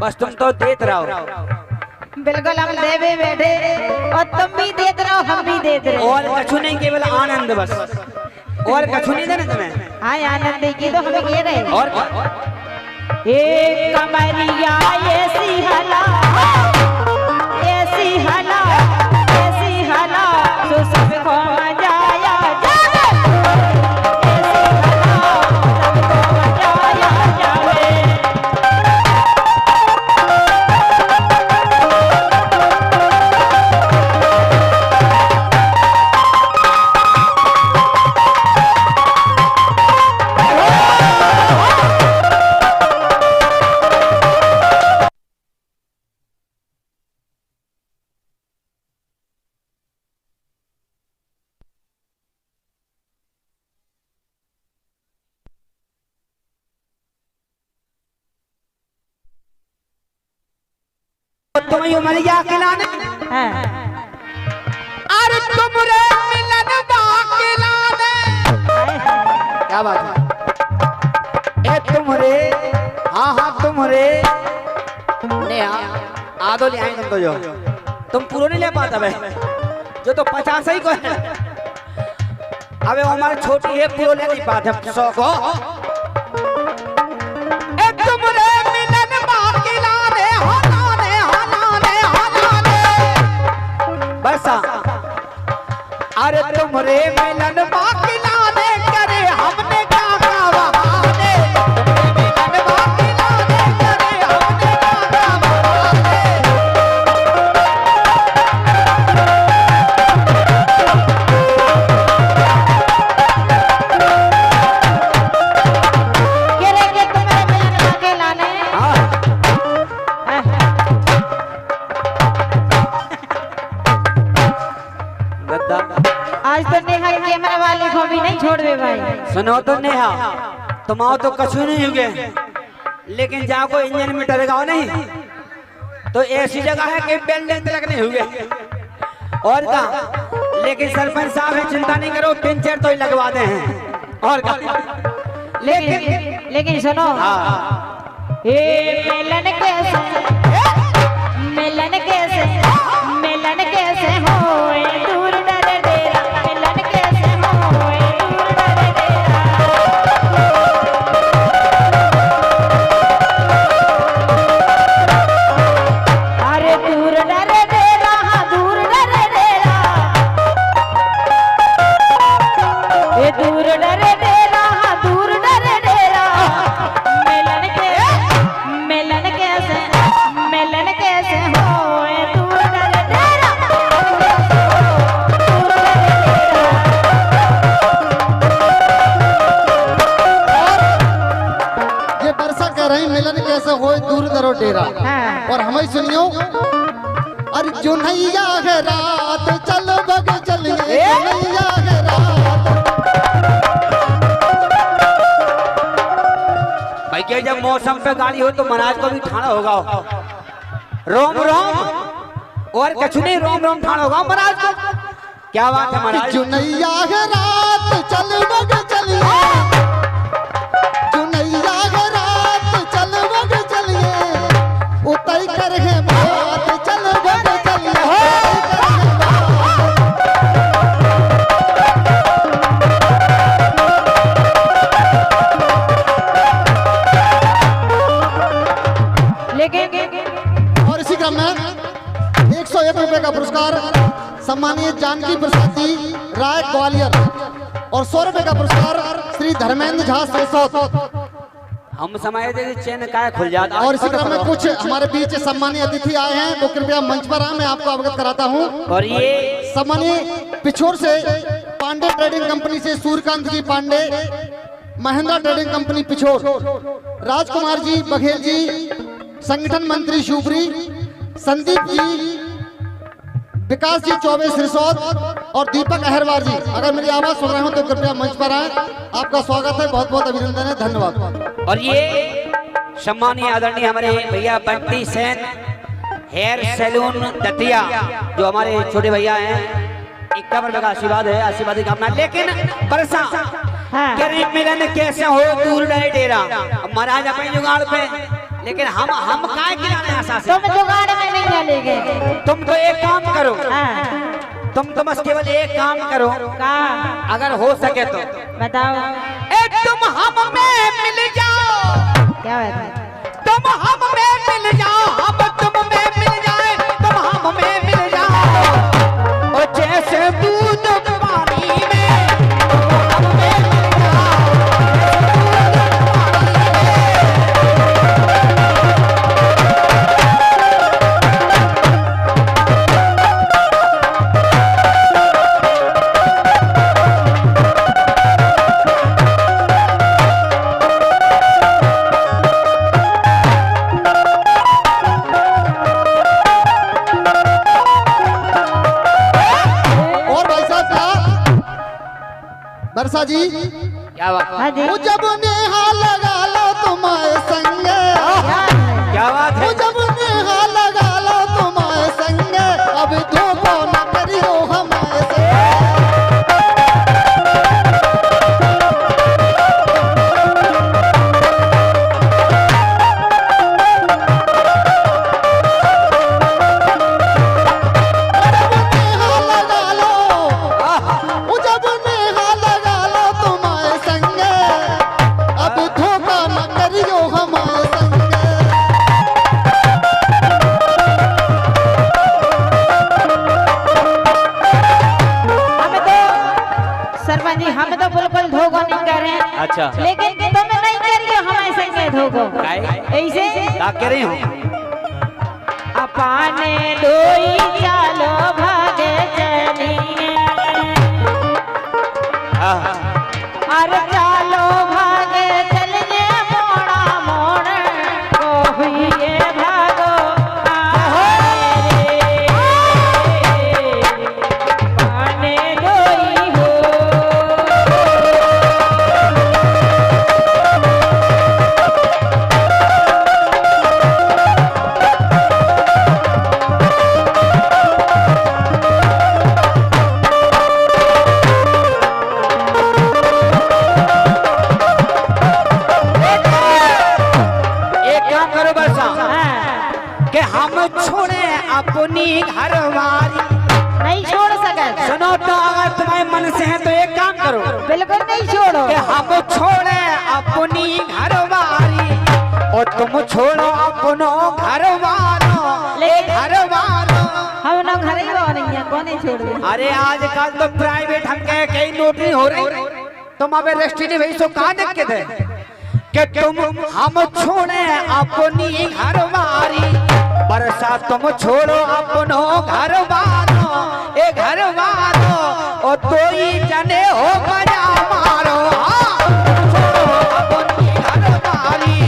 बस तुम तो देते रहो। बिल्कुल हम देवे बैठे और तुम भी देते रहो, हम भी देते रहो। और कछु नहीं, केवल आनंद बस, और कछु नहीं देना तुम्हें। हाँ आनंद की तो हमें ये रहे। और एक कमरिया ऐसी हला, ऐसी हला, ऐसी हला तो सबको मजा आया जावे। ऐसी हला सबको मजा आया जावे। तुम यो मर जा खिलाने। अरे तुम रे मिलन खिलाने। क्या बात है? ए तुम रे, हाँ हाँ तुम रे। नेहा आधो ले आए तुम तो, जो तुम पूरा नहीं ले पाता भाई, जो तो 50 ही को है। अबे हमारी छोटी है, पूरा ले नहीं पाते 100 को। ए तुम रे मिलन खिलाने, बरसा। अरे तुम रे मिलन खिलाने करे हमने क्या बहाने। मिलन खिलाने करे हमने क्या बहाने। गिरे के तुम्हें मिलन के लाने। आज तो नेहा कैमरा वाले को भी नहीं छोड़ दे भाई। सुनो तो नेहा, तुम आओ तो कछु नहीं होगे, लेकिन जहाँ को इंजन में डरेगा नहीं, तो ऐसी जगह है कि बेल्ट तक नहीं होगे। और क्या, लेकिन सरपंच साहब है, चिंता नहीं करो, पिंचर तो ही लगवा दे हैं। और क्या, लेकिन सुनो, ये मिलन कैसे, मिलन कैसे, मिलन कैसे होए दूर डरे डेरा। मिलन कैसे होए दूर डरे डेरा। अरे दूर डरे डेरा, हाँ दूर डरे डेरा। ये दूर डरे डेरा, हाँ दूर डरे डेरा। मिलन कैसे, मिलन कैसे, मिलन कैसे होए दूर डरे डेरा। दूर डरे डेरा। ये बरसा कह रही मिलन कैसे होए दूर दरो डेरा। हाँ। और हमें सुनियो, अरे जुनैया है रात चल बग चलिए, जुनैया है रात। भाई क्या, जब मौसम पे गाड़ी हो तो महाराज को भी ठाना होगा। रोम रोम, और कछु नहीं, रोम रोम ठाना होगा महाराज को। क्या बात है महाराज? जुनैया है रात चल बग चलिए, जुनैया है रात चल बग चलिए। उतई कर है बात चल बग चलिए, उतई कर है बात। लेकिन और इसी क्रम में 101 रुपए का पुरस्कार सम्मानीय जानकी प्रसाद जी राय ग्वालियर, और 100 रुपए का पुरस्कार श्री धर्मेंद्र झा सरसौत। हम समय दे चैन का खुल जाता। और इसी क्रम में कुछ हमारे बीच सम्मानीय अतिथि आए हैं, वो कृपया मंच पर आए, मैं आपको अवगत कराता हूँ। और ये सम्मानीय पिछोर से पांडे ट्रेडिंग कंपनी से सूर्यकांत जी पांडे, महिंद्रा ट्रेडिंग कंपनी पिछोर, राजकुमार जी बघेल जी, संगठन मंत्री शिवपुरी, संदीप जी, विकास जी चौबे सिरसौद और दीपक अहरवार जी। अगर मेरी आवाज सुन रहे हो तो कृपया मंच पर आए, आपका स्वागत है, बहुत बहुत अभिनंदन है, धन्यवाद। और ये सम्मानीय आदरणीय हमारे भैया बंटी सेन हेयर सैलून दतिया, जो हमारे छोटे भैया हैं, 51 रुपए का आशीर्वाद है, आशीर्वाद की कामना। लेकिन बरसा हाँ। गरीब मिलन कैसे हो दूर रहे डेरा। महाराज अपने जुगाड़ पे लेकिन हम काय खिलाने आशा से? तुम जुगाड़ में नहीं डालेंगे। तुम तो एक काम करो, तुम तो बस केवल एक काम करो, का अगर हो सके तो बताओ। तुम हम में मिल जाओ। क्या बात है? तुम हम में मिल जाओ, हम तुम में मिल जाए, तुम हम में मिल जाओ। और जैसे दूध पानी में, तुम हम में मिल जाओ। बरसा जी, क्या बात? हाँ जी। वो जब नेहा लगा लो तुम्हारे संग, क्या बात है? वो जब नेहा लगा लो तुम्हारे संग, अब धोखा न करियो हमारे से। हम तो बिल्कुल धोखा नहीं कर रहे हैं। अच्छा, लेकिन तुम नहीं करिए हमारे संगे धोखा। ऐसे क्या कह रही हूँ? अपाने डोई चालो भागे चलिए, अरे चालो भागे चलिए, मोड़ा मोड़ कोहिए भागो पाने डोई हो। हम छोड़े अपनी घरवारी, नहीं छोड़ सके। सुनो तो, अगर तुम्हारे मन से है तो एक काम करो, बिल्कुल नहीं छोड़ो। कि हम छोड़े अपनी घरवारी और तुम छोड़ो अपनो घरवालो। ले घरवालो, हम लोग घर ही नहीं है, कौन नहीं छोड़ दे। अरे आजकल तो प्राइवेट हम कहे कई नौकरी हो रही, तुम अबे रेस्टिनी भाई सो कहाँ देख के दे कि तुम हम छोड़े अपनी घरवारी, बरसा तुम छोड़ो अपनो घर वालो, ए घर वालो, और तो ही जने हो मजा मारो। छोड़ो अपनी घरवारी।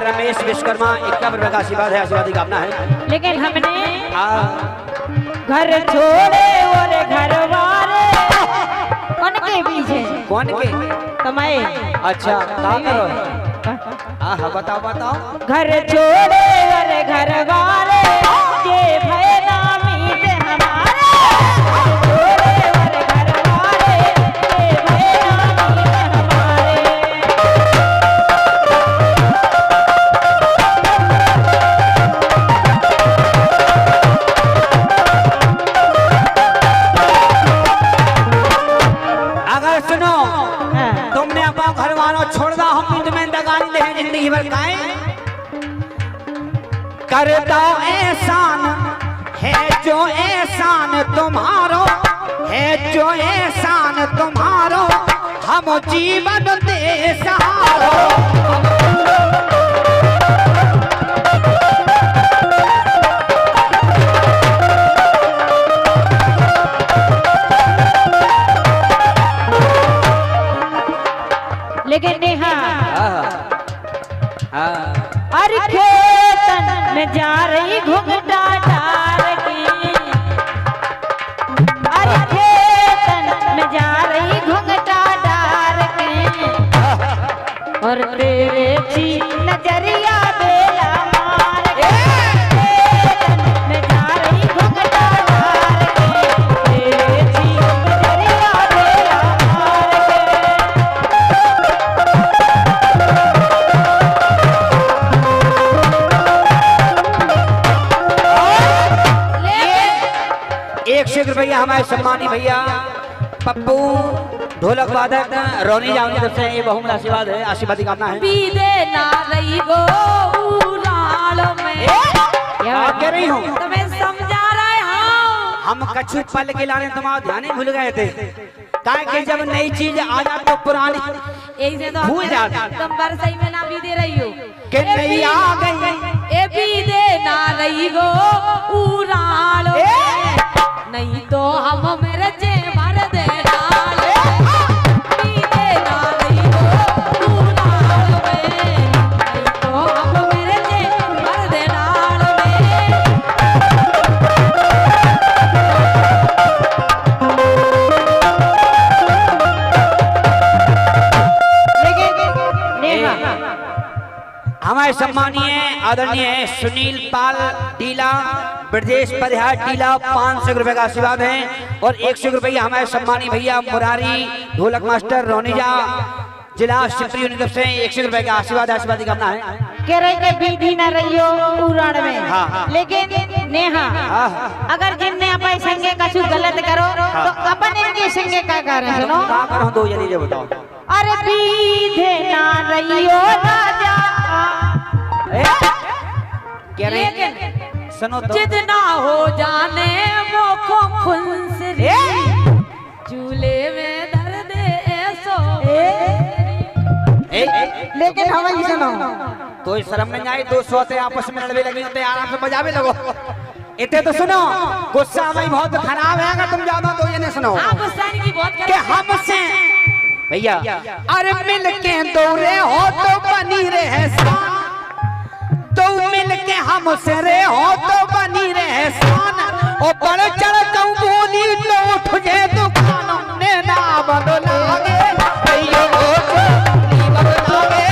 रमेश विश्वकर्मा 51 रुपए का आशीर्वाद है, आशीर्वाद कामना है। लेकिन हमने घर छोड़े और घर वाले उनके पीछे। कौन के? तुम्हारे। अच्छा, क्या करो? बताओ बताओ। घर छोड़े और घर वाले ये भय नामी थे हमारे, छोड़े और घर वाले ये भय नामी थे हमारे। तुमने अपना घर वालों छोड़ दा, हम भी तुम्हें दगानी ले जिंदगी भर काए करता एहसान है जो एहसान तुम्हारो, है जो एहसान तुम्हारो, हम जीवन दे सहारो। लेकिन नेहा अरे खेतन में जा रही घुंघटा डार के, अरे खेतन में जा रही घुंघटा डार के, और तेरे ची नजरिया बेला मार के, खेतन में जा रही घुंघटा डार के, तेरे ची नजरिया बेला मार के। 100 रुपया हमारे सम्मानी भैया पप्पू ढोलक वादक रोनी जावनी तरफ से ये बहुमूल्य आशीर्वाद है, आशीर्वाद की कामना है। पीदे ना रही गो उड़ाल में, क्या कह रही हूँ? तुम्हें समझा रहे हूँ। हम कछु पल के लाने तुम्हारा ध्यान ही भूल गए थे, काहे कि जब नई चीज आ जाती तो पुरानी ऐसे तो भूल जाते। तुम बरसई में ना भी दे रही हो कि नहीं आ गई ए भी दे ना रही गो उड़ाल में, नहीं तो हम मेरे जे भर दे डाल भी दे ना रही गो उड़ाल में, नहीं तो हम मेरे जे भर दे डाल में। हमारे सम्मानीय आदरणीय सुनील पाल टीला ब्रजेश परिहार टीला 500 रुपए का आशीर्वाद है, और 100 रुपया हमारे सम्मानी भैया मुरारी ढोलक मास्टर रोनिजा जिला शिवपुरी उनकी तरफ से 100 रुपए का आशीर्वाद, आशीर्वाद की कामना है। कह रहे कि विधि न रहियो उड़ान में, हाँ। लेकिन नेहा अगर जिनने अपन संगे कछु गलत करो तो अपन इनके संगे क्या करें सुनो? क्या करो दो जनी जो बताओ। अरे विधि न रहियो राजा, कह रहे सुनो तो जितना हो जाने मोको खुंसरी, चूल्हे में दर्द ऐसो। लेकिन हम ही सुनो तो शर्म नहीं आई, 200 से आपस में लड़ने लगी होते आराम से बजावे लगो। इतने तो सुनो, गुस्सा हमें बहुत खराब है, अगर तुम ज्यादा तो ये नहीं सुनो आप गुस्सा की बहुत कि हमसे भैया अरे मिल के दौरे हो तो बनी रहे शान, तो मिल के हमसे रे हो तो बनी रहे शान, और बढ़ चढ़ के बोली तो उठ जे दुकानों ने ना बदलागे भैया नी बदलागे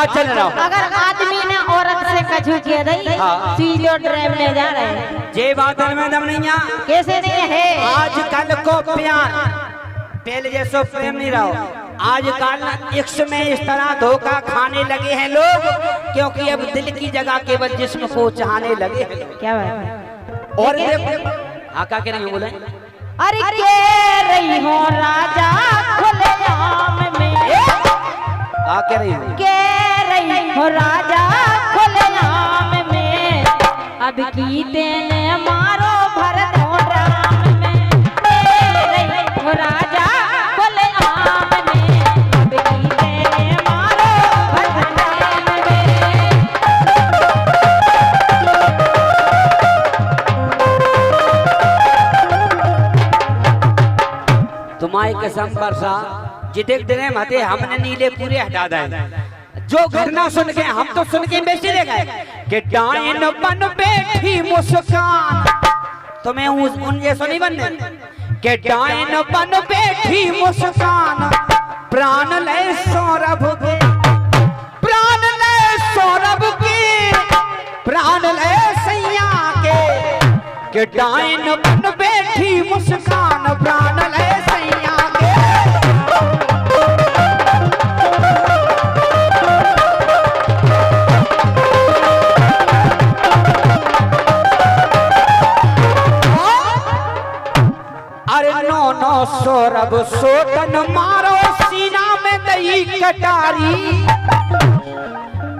चल रहा हूँ। अगर आदमी ने औरत से कछु किया दई, सीलो ड्राइव ले जा रहे हैं। जे बात में दम नहीं है, कैसे नहीं है? आजकल को प्यार पहले जैसो प्रेम नहीं रहो, आजकल इश्क में इस तरह धोखा खाने लगे हैं लोग, क्योंकि अब दिल की जगह केवल जिस्म को चाहने लगे हैं। क्या बात है? और आका के नहीं बोले, अरे कह रही हो राजा खुलेआम में, कह रही हो हो राजा खुलेआम में, अब की देने मारो भरत हो राम में, हो राजा खुलेआम में, अब की देने मारो भरत राम में। तुम्हारी कसम बरसा जितने दिन मते हमने नीले पूरे हटा दे, जो घटना सुन के हम तो सुन के बेचे ले गए कि डायन बन बैठी मुस्कान, तुम्हें उन जैसा नहीं बनने कि डायन बन बैठी मुस्कान, प्राण ले सौरभ के, प्राण ले सौरभ के, प्राण ले सैया के, कि डायन बन बैठी मुस्कान, प्राण ले सैया के। अरे नो नो सौरभ सोतन मारो सीना में दही कटारी,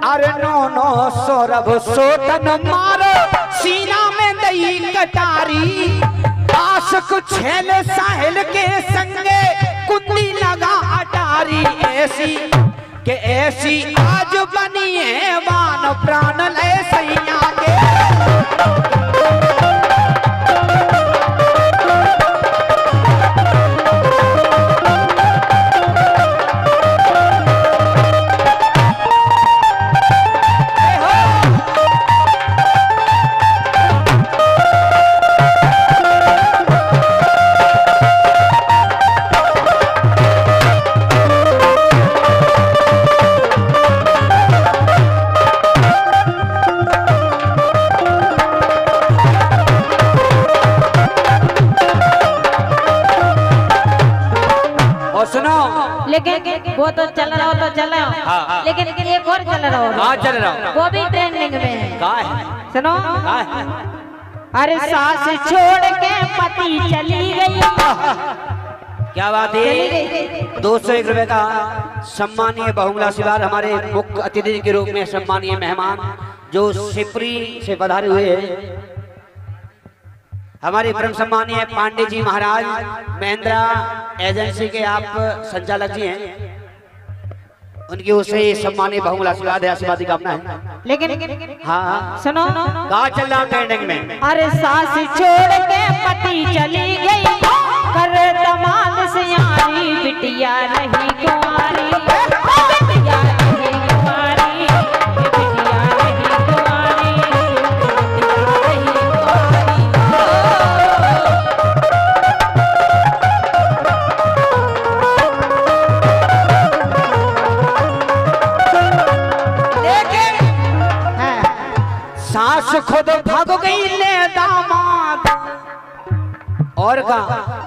अरे नो नो सौरभ सोतन मारो सीना में दई कटारी आशिक छेल साहिल के संगे कुंडी लगा अटारी ऐसी के ऐसी आज बनी है वान प्राण ले सैया के लेकिन वो तो चल रहा हो तो चल रहा हो। हाँ। लेकिन एक और चल रहा हो। हाँ चल रहा हूँ। वो भी ट्रेंडिंग में है। कहाँ है? सुनो। कहाँ है? अरे सास छोड़ के पति चली गई। क्या बात है? 201 रुपए का सम्मानीय बहुमूल्य आशीर्वाद हमारे मुख्य अतिथि के रूप में सम्मानीय मेहमान जो शिवपुरी से पधारे हुए हैं हमारे परम सम्मानीय पांडे जी महाराज महिंद्रा एजेंसी के आप संचालक जी हैं उनकी ओर से सम्मानीय बहुमूल्य आशीर्वाद है आशीर्वाद की कामना है। लेकिन हाँ सुनो कहाँ चल रहा ट्रेंडिंग में? अरे सास छोड़ के पति चली गई कर दमाद से यारी बिटिया रही कुंवारी बिटिया रही कुंवारी बिटिया रही कुंवारी बिटिया रही सास खुद भाग गई ले दामाद और का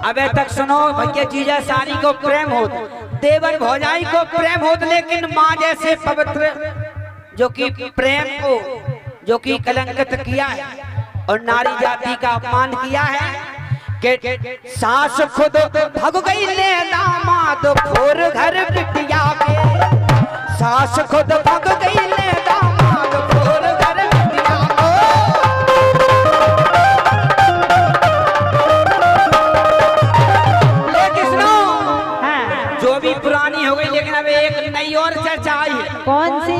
अबे तक सुनो भैया जीजा सारी को प्रेम हो देवर भौजाई को प्रेम हो लेकिन माँ जैसे पवित्र जो कि प्रेम को जो कि कलंकित किया है और नारी जाति का अपमान किया है कि सास खुद भाग गई ले दामाद फोर घर बिटिया के सास खुद भाग गई ले दामाद फोर घर बिटिया को लेकिन सुनो जो भी पुरानी हो गई लेकिन अब एक नई और चर्चा आई है। कौन सी?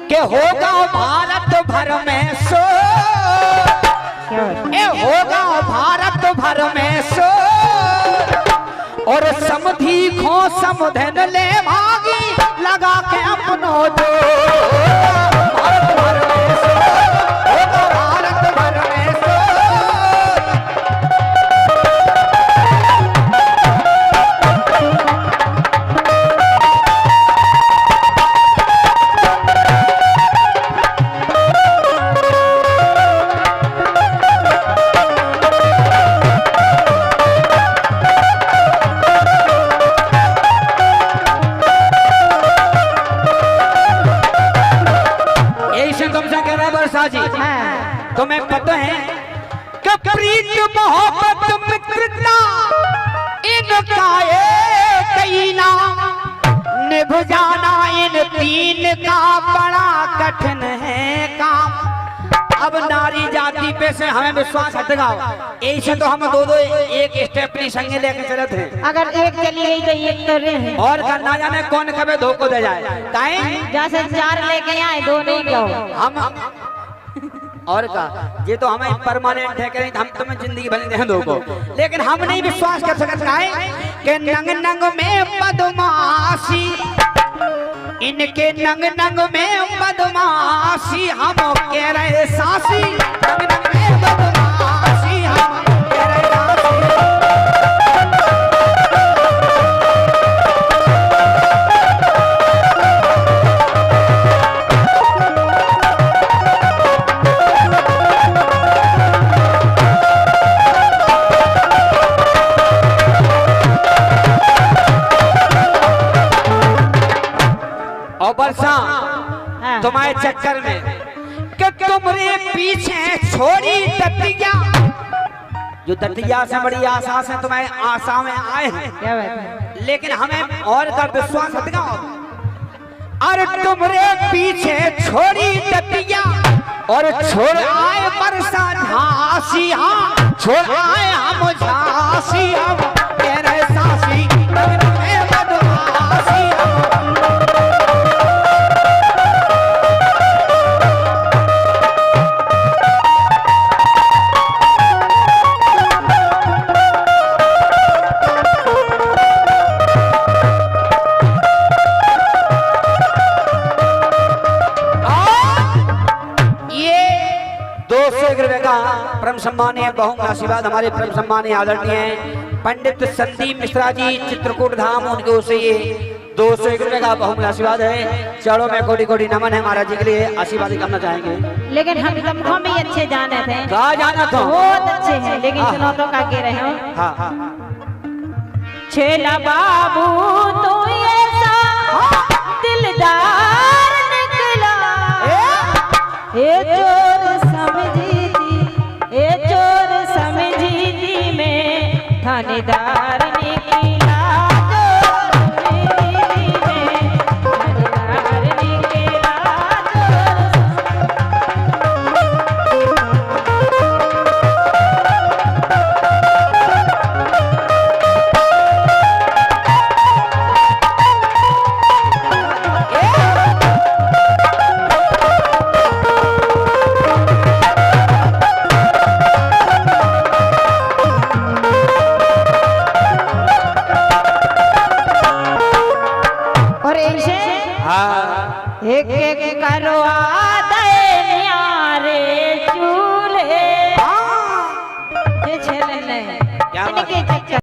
के होगा भारत भर में सो ए होगा भारत भर में सो और समधी खो समधन ले भागी लगा के अपनो दो भारत भर में सो होगा भारत भर में सो जी तुम्हें पता है कि प्रीत मोहब्बत मित्रता इनका कई नाम निभ जाना इन तीन का बड़ा कठिन है काम। अब नारी जाति पे से हमें विश्वास हटेगा ऐसे तो हम दो एक स्टेप नहीं संगे लेके चले थे अगर एक चली गई तो एक तो रहे और ना जाने कौन कभी धोखो दे जाए जैसे 4 लेके आए 2 नहीं कहो हम और का ये तो हमें परमानेंट है कि हम तुम्हें जिंदगी भर दे दो लेकिन हम नहीं विश्वास कर सकते हैं कि नंग नंग में बदमाशी इनके नंग नंग में बदमाशी हम कह रहे सासी नंग नंग में बदमाशी हम कह रहे और बरसा तुम्हारे चक्कर में कि तुम्हारे पीछे छोड़ी दतिया जो दतिया से बड़ी आशा से तुम्हारे आशा में आए हैं क्या बात है? लेकिन हमें और का विश्वास हटगा अरे तुमरे पीछे छोड़ी डटिया और छोड़ आए बरसा झांसी, हाँ छोड़ आए हम झांसी, हम तेरे सासी लगन में बदमाशी परम सम्मानीय बहु आशीर्वाद हमारे परम सम्मानीय आदरणीय पंडित संदीप मिश्रा जी चित्रकूट धाम, उनके ओर से ये 201 रुपए का बहु आशीर्वाद है। चलो मैं कोटि कोटि नमन है महाराज जी के लिए, आशीर्वाद करना चाहेंगे। लेकिन हम तुमको भी अच्छे जाने थे, कहा जाना था बहुत अच्छे हैं, लेकिन सुनो तो का गे रहे हो। हाँ छेला बाबू तो ऐसा दिलदार निकला, ये चोर समझी थी, ये चोर समझी थी मैं थानेदार